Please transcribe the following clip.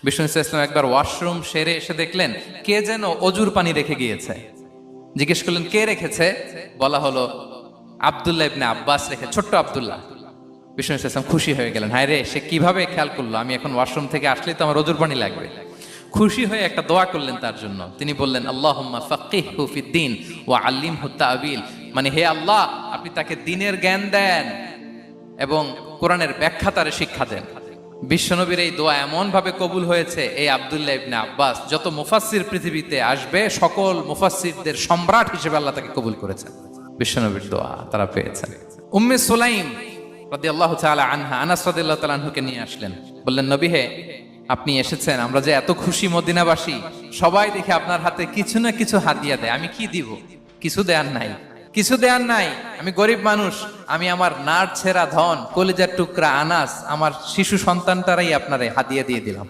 বিষ্ণু ইসলাম একবার ওয়াশরুম সেরে এসে দেখলেন কে যেন অজুর পানি রেখে গিয়েছে। জিজ্ঞেস করলেন কে রেখেছে? বলা হলো আব্দুল্লাহ ইবনে আব্বাস রেখে, ছোট্ট আব্দুল্লাহ। বিষ্ণু ইসলাম খুশি হয়ে গেলেন, হায় রে, সে কিভাবে খেয়াল করলো, আমি এখন ওয়াশরুম থেকে আসলেই তো আমার অজুর পানি লাগবে। খুশি হয়ে একটা দোয়া করলেন তার জন্য। তিনি বললেন আল্লাহুম্মা ফাক্কিহহু ফিদ্দীন ওয়া আল্লিমহু তা'বীল, মানে হে আল্লাহ, আপনি তাকে দ্বীনের জ্ঞান দেন এবং কোরআনের ব্যাখ্যা তারে শিক্ষা দেন। বিশ্বনবীর এই দোয়া এমন ভাবে কবুল হয়েছে, এই আব্দুল্লাহ ইবনে আব্বাস যত মুফাসসির পৃথিবীতে আসবে সকল মুফাসসিরদের সম্রাট হিসেবে আল্লাহ তাকে কবুল করেছেন। বিশ্বনবীর দোয়া তারা পেয়েছেন। উম্মে সুলাইম রাদিয়াল্লাহু তাআলা আনহা, আনাস রাদিয়াল্লাহু তাআলা আনহুকে নিয়ে আসলেন, বললেন নবী হে, আপনি এসেছেন, আমরা যে এত খুশি মদিনাবাসী, সবাই দেখে আপনার হাতে কিছু না কিছু হাদিয়া দেয়, আমি কি দিব? কিছু দেয়ার নাই, কিছু দেয়ার নাই, আমি গরিব মানুষ, আমি আমার নার ছেঁড়া ধন, কলিজার টুকরা আনাস, আমার শিশু সন্তানটারাই আপনারে হাদিয়া দিয়ে দিলাম।